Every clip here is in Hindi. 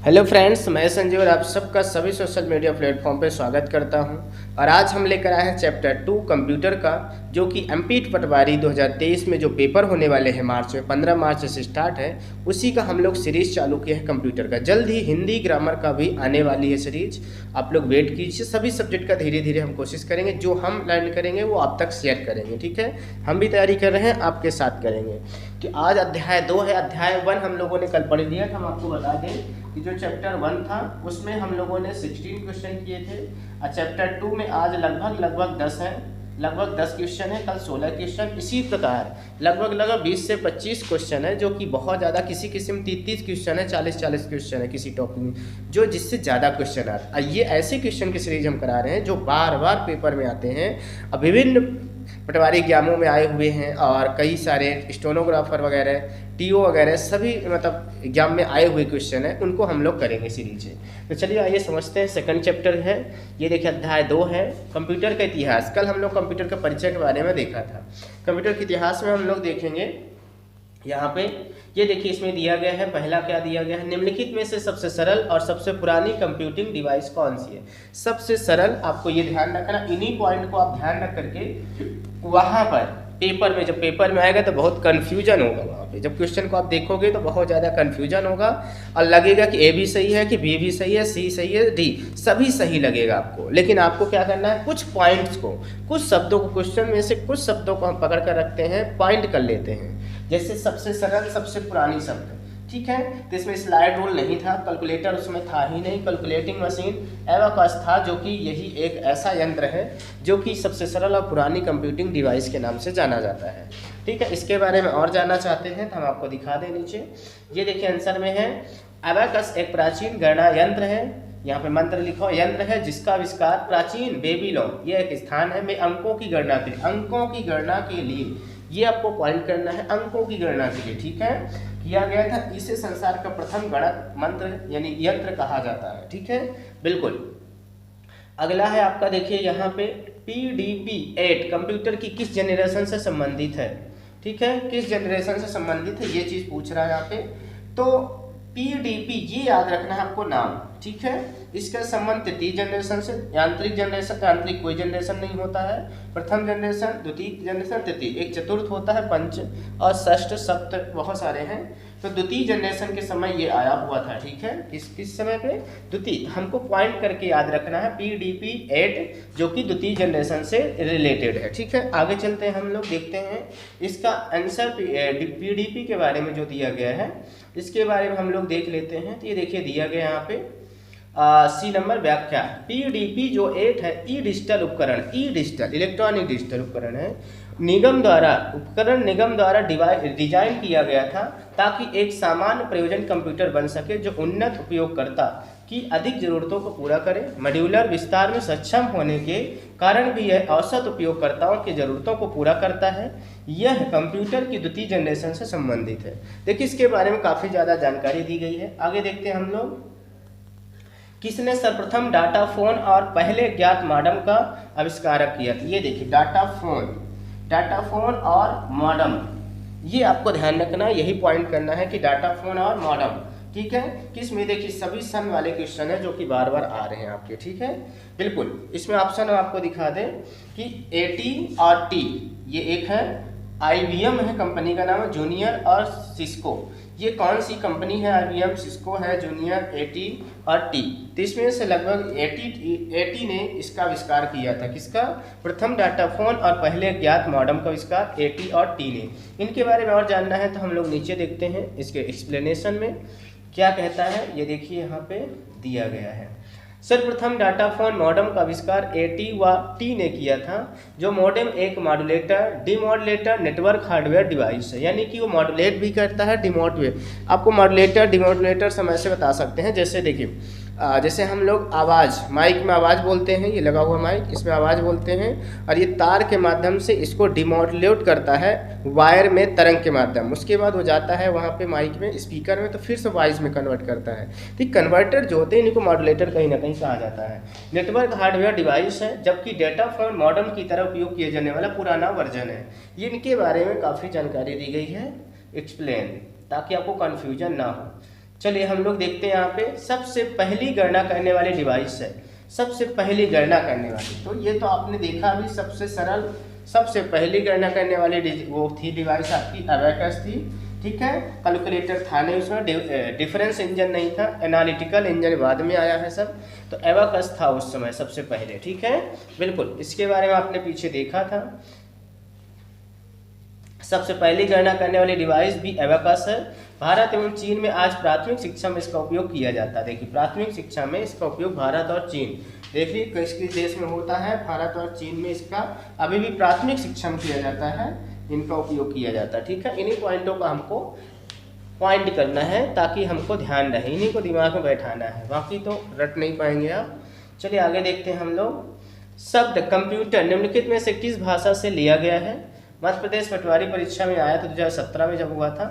हेलो फ्रेंड्स, मैं संजय और आप सबका सभी सोशल मीडिया प्लेटफॉर्म पे स्वागत करता हूं। और आज हम लेकर आए हैं चैप्टर 2 कंप्यूटर का, जो कि एमपीट पटवारी 2023 में जो पेपर होने वाले हैं मार्च में 15 मार्च से स्टार्ट है, उसी का हम लोग सीरीज़ चालू किए हैं कंप्यूटर का। जल्द ही हिंदी ग्रामर का भी आने वाली है सीरीज, आप लोग वेट कीजिए। सभी सब्जेक्ट का धीरे धीरे हम कोशिश करेंगे, जो हम लर्न करेंगे वो आप तक शेयर करेंगे, ठीक है। हम भी तैयारी कर रहे हैं, आपके साथ करेंगे। कि आज अध्याय 2 है। अध्याय 1 हम लोगों ने कल पढ़ लिया था। हम आपको बता दें कि जो चैप्टर 1 था उसमें हम लोगों ने 16 क्वेश्चन किए थे, और चैप्टर 2 में आज लगभग 10 है, लगभग 10 क्वेश्चन है, कल 16 क्वेश्चन। इसी प्रकार लगभग 20 से 25 क्वेश्चन है, जो कि बहुत ज़्यादा, किसी किस्म 30 क्वेश्चन है, 40 क्वेश्चन है किसी टॉपिक में, जो जिससे ज़्यादा क्वेश्चन आ रहा है। ये ऐसे क्वेश्चन की सीरीज हम करा रहे हैं जो बार बार पेपर में आते हैं। अब विभिन्न पटवारी एग्जामों में आए हुए हैं, और कई सारे स्टेनोग्राफर वगैरह, टीओ वगैरह सभी मतलब एग्जाम में आए हुए क्वेश्चन हैं, उनको हम लोग करेंगे सीरीज है। तो चलिए आइए समझते हैं। सेकंड चैप्टर है, ये देखिए अध्याय 2 है, कंप्यूटर का इतिहास। कल हम लोग कंप्यूटर के परिचय के बारे में देखा था। कंप्यूटर के इतिहास में हम लोग देखेंगे यहाँ पे, ये देखिए इसमें दिया गया है। पहला क्या दिया गया है, निम्नलिखित में से सबसे सरल और सबसे पुरानी कंप्यूटिंग डिवाइस कौन सी है। सबसे सरल, आपको ये ध्यान रखना, इन्हीं पॉइंट को आप ध्यान रख करके वहाँ पर पेपर में, जब पेपर में आएगा तो बहुत कन्फ्यूजन होगा। वहाँ पे जब क्वेश्चन को आप देखोगे तो बहुत ज़्यादा कन्फ्यूजन होगा, और लगेगा कि ए भी सही है, कि बी भी सही है, सी सही है, डी सभी सही लगेगा आपको। लेकिन आपको क्या करना है, कुछ पॉइंट्स को, कुछ शब्दों को, क्वेश्चन में से कुछ शब्दों को हम पकड़ कर रखते हैं, पॉइंट कर लेते हैं। जैसे सबसे सरल, सबसे पुरानी शब्द, ठीक है। तो इसमें स्लाइड रूल नहीं था, कैलकुलेटर उसमें था ही नहीं। कैलकुलेटिंग मशीन एबाकस था, जो कि यही एक ऐसा यंत्र है जो कि सबसे सरल और पुरानी कंप्यूटिंग डिवाइस के नाम से जाना जाता है, ठीक है। इसके बारे में और जानना चाहते हैं तो हम आपको दिखा दें नीचे। ये देखिए आंसर में है, एबाकस एक प्राचीन गणना यंत्र है, यहाँ पे मंत्र लिखो, यंत्र है जिसका आविष्कार प्राचीन बेबीलोन, ये एक स्थान है, में अंकों की गणना के लिए, अंकों की गणना के लिए, ये आपको पॉइंट करना है, अंकों की गणना के लिए, ठीक है, किया गया था। इसे संसार का प्रथम गणक मंत्र यानी यंत्र कहा जाता है, ठीक है, बिल्कुल। अगला है आपका, देखिए यहाँ पे PDP-8 कंप्यूटर की किस जनरेशन से संबंधित है, ठीक है, किस जनरेशन से संबंधित है, ये चीज़ पूछ रहा है यहाँ पे। तो PDP, ये याद रखना है आपको नाम, ठीक है। इसका संबंध तृतीय जनरेशन से, यांत्रिक जनरेशन, यांत्रिक कोई जनरेशन नहीं होता है, प्रथम जनरेशन, द्वितीय जनरेशन, तृतीय, एक चतुर्थ होता है, पंच और षष्ठ सप्त बहुत सारे हैं। तो द्वितीय जनरेशन के समय ये आया हुआ था, ठीक है। किस समय पे, द्वितीय। हमको पॉइंट करके याद रखना है PDP-8, जो कि द्वितीय जनरेशन से रिलेटेड है, ठीक है। आगे चलते हैं, हम लोग देखते हैं इसका आंसर। PDP के बारे में जो दिया गया है, इसके बारे में हम लोग देख लेते हैं। तो ये देखिए दिया गया यहाँ पे सी नंबर व्याख्या। PDP जो 8 है, ई डिजिटल उपकरण, ई डिजिटल इलेक्ट्रॉनिक डिजिटल उपकरण है, निगम द्वारा डिजाइन किया गया था, ताकि एक सामान्य प्रयोजन कंप्यूटर बन सके जो उन्नत उपयोगकर्ता की अधिक जरूरतों को पूरा करे। मॉड्यूलर विस्तार में सक्षम होने के कारण भी यह औसत उपयोगकर्ताओं की जरूरतों को पूरा करता है। यह कंप्यूटर की द्वितीय जनरेशन से संबंधित है। देखिए इसके बारे में काफ़ी ज़्यादा जानकारी दी गई है। आगे देखते हैं हम लोग, किसने सर्वप्रथम डाटा फोन और पहले ज्ञात मॉडम का आविष्कार किया था। ये देखिए डाटा फोन और मॉडम, ये आपको ध्यान रखना है, यही पॉइंट करना है कि डाटा फोन और मॉडम, ठीक है। किस में, देखिए सभी सन वाले क्वेश्चन है जो कि बार बार आ रहे हैं आपके, ठीक है, बिल्कुल। इसमें ऑप्शन हम आपको दिखा दें कि AT और T, ये एक है IBM है, कंपनी का नाम है, जूनियर और सिस्को। ये कौन सी कंपनी है, IBM, सिस्को है, जूनियर, AT और T। तो इसमें से लगभग AT ने इसका आविष्कार किया था। किसका, प्रथम डाटा फोन और पहले ज्ञात मॉडम का आविष्कार AT और T ने। इनके बारे में और जानना है तो हम लोग नीचे देखते हैं, इसके एक्सप्लेनेशन में क्या कहता है। ये देखिए यहाँ पे दिया गया है, सर्वप्रथम डाटा फोन मॉडम का आविष्कार AT व T ने किया था। जो मॉडेम एक modulator demodulator network hardware device है, यानी कि वो मॉड्यूलेट भी करता है, डिमॉड्यूलेट। आपको मॉड्यूलेटर डिमॉड्यूलेटर समय से बता सकते हैं। जैसे देखिए जैसे हम लोग आवाज़, माइक में आवाज़ बोलते हैं, ये लगा हुआ माइक, इसमें आवाज़ बोलते हैं, और ये तार के माध्यम से इसको डिमॉड्यूलेट करता है वायर में तरंग के माध्यम। उसके बाद वो जाता है वहाँ पे माइक में, स्पीकर में, तो फिर से वॉइस में कन्वर्ट करता है। तो कन्वर्टर जो होते हैं इनको मॉड्यूलेटर कहीं ना कहीं कहा जाता है। नेटवर्क हार्डवेयर डिवाइस है, जबकि डेटा फोन मॉडम की तरह उपयोग किए जाने वाला पुराना वर्जन है। ये इनके बारे में काफ़ी जानकारी दी गई है, एक्सप्लेन, ताकि आपको कन्फ्यूजन ना हो। चलिए हम लोग देखते हैं यहाँ पे सबसे पहली गणना करने वाली डिवाइस है, सबसे पहली गणना करने वाली। तो ये तो आपने देखा भी, सबसे सरल, सबसे पहली गणना करने वाली वो थी डिवाइस आपकी अबेकस थी, ठीक है। कैलकुलेटर था नहीं उसमें, डिफरेंस इंजन नहीं था, एनालिटिकल इंजन बाद में आया है सब। तो एबाकस था उस समय सबसे पहले, ठीक है, बिल्कुल। इसके बारे में आपने पीछे देखा था। सबसे पहली गणना करने वाली डिवाइस भी एबाकस है। भारत एवं चीन में आज प्राथमिक शिक्षा में इसका उपयोग किया जाता है। देखिए प्राथमिक शिक्षा में इसका उपयोग भारत और चीन, देखिए किस किस देश में होता है, भारत और चीन में इसका अभी भी प्राथमिक शिक्षा में किया जाता है, इनका उपयोग किया जाता है, ठीक है। इन्हीं पॉइंटों का हमको पॉइंट करना है ताकि हमको ध्यान रहे, इन्हीं को दिमाग में बैठाना है, बाकी तो रट नहीं पाएंगे आप। चलिए आगे देखते हैं हम लोग। शब्द कंप्यूटर निम्नलिखित में से किस भाषा से लिया गया है? मध्य प्रदेश पटवारी परीक्षा में आया था 2017 में जब हुआ था।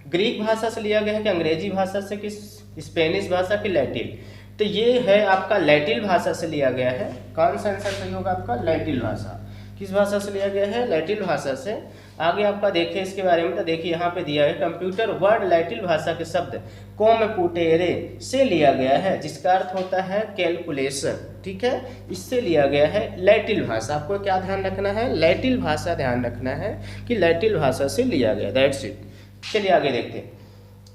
ग्रीक भाषा से लिया गया है कि अंग्रेजी भाषा से, कि स्पेनिश भाषा की लैटिन? तो ये है आपका लैटिन भाषा से लिया गया है। कौन सा आंसर सही होगा आपका? लैटिन भाषा। किस भाषा से लिया गया है? लैटिन भाषा से। आगे आपका देखिए इसके बारे में, तो देखिए यहाँ पे दिया है कंप्यूटर वर्ड लैटिन भाषा के शब्द कॉम्प्यूटेरे से लिया गया है, जिसका अर्थ होता है कैलकुलेशन, ठीक है। इससे लिया गया है लैटिन भाषा। आपको क्या ध्यान रखना है? लैटिन भाषा ध्यान रखना है कि लैटिन भाषा से लिया गया, दैट्स इट। चलिए आगे देखते हैं।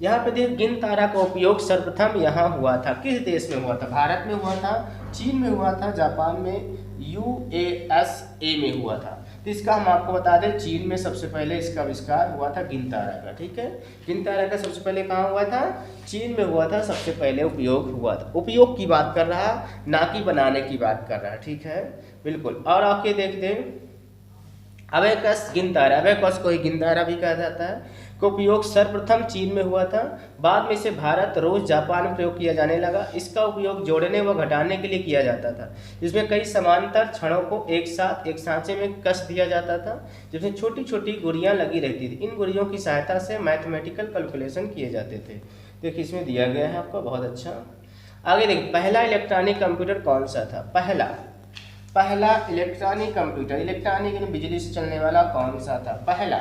यहाँ पे देखिए गिन तारा का उपयोग सर्वप्रथम यहाँ हुआ था, किस देश में हुआ था? भारत में हुआ था, चीन में हुआ था, जापान में, USA में हुआ था। तो इसका हम आपको बता दें, चीन में सबसे पहले इसका आविष्कार हुआ था गिन तारा का, ठीक है। गिन तारा का सबसे पहले कहाँ हुआ था? चीन में हुआ था, सबसे पहले उपयोग हुआ था। उपयोग की बात कर रहा, ना कि बनाने की बात कर रहा, ठीक है, बिल्कुल। और आके देखते हैं अबेकस गिन तारा, अबेकस को ही गिन तारा भी कहा जाता है, का उपयोग सर्वप्रथम चीन में हुआ था। बाद में इसे भारत, रूस, जापान में प्रयोग किया जाने लगा। इसका उपयोग जोड़ने व घटाने के लिए किया जाता था। इसमें कई समांतर क्षणों को एक साथ एक सांचे में कस दिया जाता था, जिसमें छोटी छोटी गुड़ियाँ लगी रहती थी। इन गुड़ियों की सहायता से मैथमेटिकल कैलकुलेशन किए जाते थे। देखिए इसमें दिया गया है आपको, बहुत अच्छा। आगे देखिए पहला इलेक्ट्रॉनिक कंप्यूटर कौन सा था? पहला इलेक्ट्रॉनिक कंप्यूटर, इलेक्ट्रॉनिक यानी बिजली से चलने वाला, कौन सा था? पहला।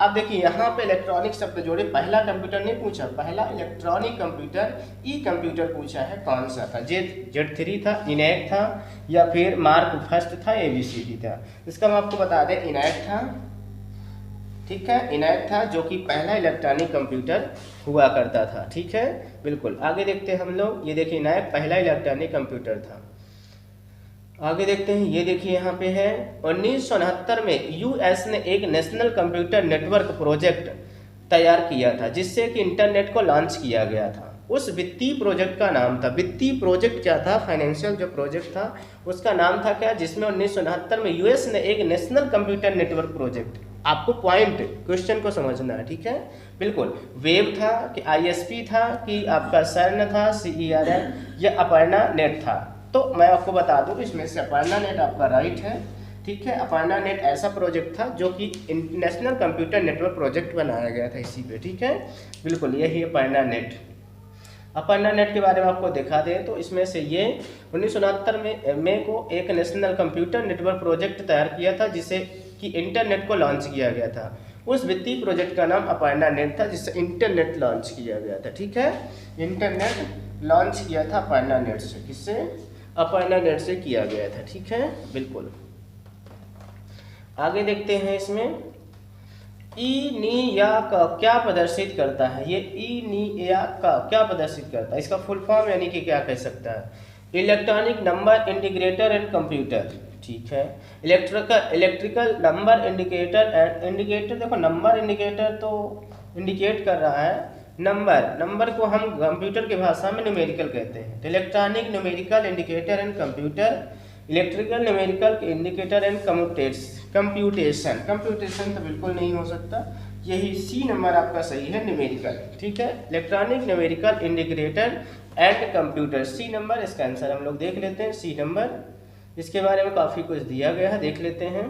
अब देखिए यहाँ पे इलेक्ट्रॉनिक शब्द जोड़े, पहला कंप्यूटर नहीं पूछा, पहला इलेक्ट्रॉनिक कंप्यूटर, ई कंप्यूटर पूछा है, कौन सा था? Z3 था, इनैक था, या फिर मार्क फर्स्ट था, ABCD था? इसका हम आपको बता दें इनैक था, ठीक है, इनैक था, जो कि पहला इलेक्ट्रॉनिक कंप्यूटर हुआ करता था, ठीक है, बिल्कुल। आगे देखते हैं हम लोग, ये देखिए इनैक पहला इलेक्ट्रॉनिक कंप्यूटर था। आगे देखते हैं, ये देखिए यहाँ पे है 1969 में US ने एक नेशनल कंप्यूटर नेटवर्क प्रोजेक्ट तैयार किया था, जिससे कि इंटरनेट को लॉन्च किया गया था। उस वित्तीय प्रोजेक्ट का नाम था, वित्तीय प्रोजेक्ट क्या था? फाइनेंशियल जो प्रोजेक्ट था उसका नाम था क्या? जिसमें 1969 में US ने एक नेशनल कंप्यूटर नेटवर्क प्रोजेक्ट, आपको पॉइंट क्वेश्चन को समझना है, ठीक है, बिल्कुल। वेब था कि ISP था कि आपका CERN था, CERN, या अपर्णा नेट था? तो मैं आपको बता दूं इसमें से अपर्णा नेट आपका राइट है, ठीक है। अपर्णा नेट ऐसा प्रोजेक्ट था जो कि इंटरनेशनल कंप्यूटर नेटवर्क प्रोजेक्ट बनाया गया था इसी पे, ठीक है, बिल्कुल, यही अपर्णा नेट। अपर्णा नेट के बारे में आपको दिखा दें तो इसमें से ये 1969 में को एक नेशनल कंप्यूटर नेटवर्क प्रोजेक्ट तैयार किया था, जिसे कि इंटरनेट को लॉन्च किया गया था। उस वित्तीय प्रोजेक्ट का नाम अपर्णा नेट था, जिससे इंटरनेट लॉन्च किया गया था, ठीक है। इंटरनेट लॉन्च किया था अपर्णा नेट से, किससे? अपर्णा नेट से किया गया था, ठीक है, बिल्कुल। आगे देखते हैं इसमें ईनिया का क्या प्रदर्शित करता है? ये ईनिया का क्या प्रदर्शित करता है? इसका फुल फॉर्म यानी कि क्या कह सकता है? Electronic number integrator and computer, ठीक है। Electrical number indicator and indicator, देखो नंबर इंडिकेटर तो इंडिकेट कर रहा है नंबर को हम कंप्यूटर की भाषा में न्यूमेरिकल कहते हैं। तो electronic numerical indicator and computer, electrical numerical indicator and computation तो बिल्कुल नहीं हो सकता, यही C नंबर आपका सही है, न्यूमेरिकल, ठीक है। Electronic numerical indicator and computer, C number इसका आंसर हम लोग देख लेते हैं, C नंबर। इसके बारे में काफ़ी कुछ दिया गया है, देख लेते हैं,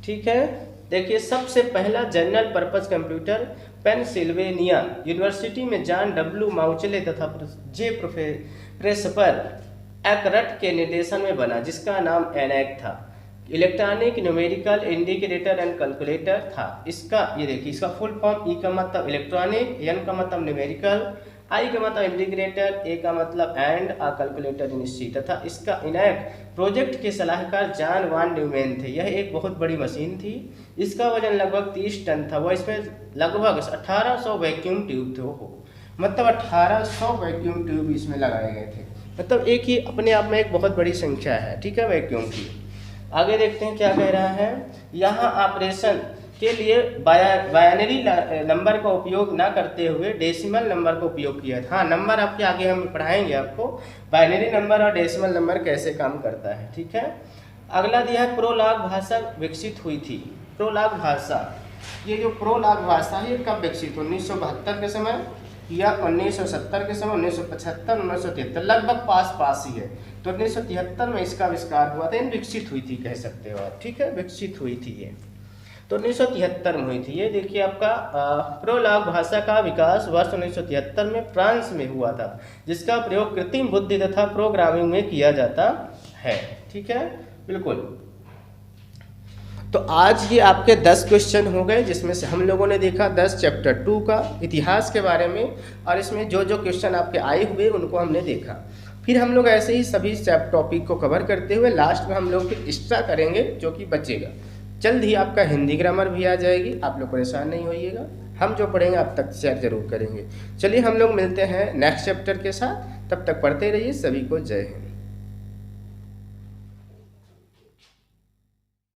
ठीक है। देखिए सबसे पहला general purpose computer Pennsylvania university में जॉन W माउचले तथा J प्रेसपर एकरट के निर्देशन में बना, जिसका नाम ENIAC था। Electronic numerical indicator and calculator था। इसका ये देखिए, इसका फुल फॉर्म, E का मतलब इलेक्ट्रॉनिक, N का मतलब न्यूमेरिकल, आई का मतलब इंटीग्रेटर, ए का मतलब एंड, आ कैलकुलेटर निश्चित, तथा इसका इनैक प्रोजेक्ट के सलाहकार जॉन वान न्यूमैन थे। यह एक बहुत बड़ी मशीन थी। इसका वजन लगभग 30 टन था। वह इसमें लगभग 1800 वैक्यूम ट्यूब थे। हो मतलब 1800 वैक्यूम ट्यूब इसमें लगाए गए थे। मतलब एक ही अपने आप में एक बहुत बड़ी संख्या है, ठीक है, वैक्यूम की। आगे देखते हैं क्या कह रहा है। यहाँ ऑपरेशन के लिए बाइनरी नंबर का उपयोग ना करते हुए डेसिमल नंबर का उपयोग किया था। हाँ, नंबर आपके आगे हम पढ़ाएंगे आपको बाइनरी नंबर और डेसिमल नंबर कैसे काम करता है, ठीक है। अगला दिया है प्रोलॉग भाषा विकसित हुई थी। प्रोलॉग भाषा, ये जो प्रोलॉग भाषा है ये कब विकसित? 1972 के समय या 1970 के समय, 1975, 1973, लगभग पास ही है। तो 1973 में इसका आविष्कार हुआ था। विकसित हुई थी कह सकते हो आप, ठीक है, विकसित हुई थी ये। तो 1973 में हुई थी ये। देखिए आपका प्रोलॉग भाषा का विकास वर्ष 1973 में फ्रांस में हुआ था, जिसका प्रयोग कृत्रिम बुद्धि तथा प्रोग्रामिंग में किया जाता है, ठीक है, बिल्कुल। तो आज ये आपके 10 क्वेश्चन हो गए, जिसमें से हम लोगों ने देखा 10 चैप्टर 2 का इतिहास के बारे में, और इसमें जो जो क्वेश्चन आपके आए हुए उनको हमने देखा। फिर हम लोग ऐसे ही सभी टॉपिक को कवर करते हुए लास्ट में हम लोग फिर एक्स्ट्रा करेंगे जो कि बचेगा। जल्द ही आपका हिंदी ग्रामर भी आ जाएगी, आप लोग परेशान नहीं होइएगा। हम जो पढ़ेंगे आप तक शेयर जरूर करेंगे। चलिए हम लोग मिलते हैं नेक्स्ट चैप्टर के साथ, तब तक पढ़ते रहिए। सभी को जय हिंद।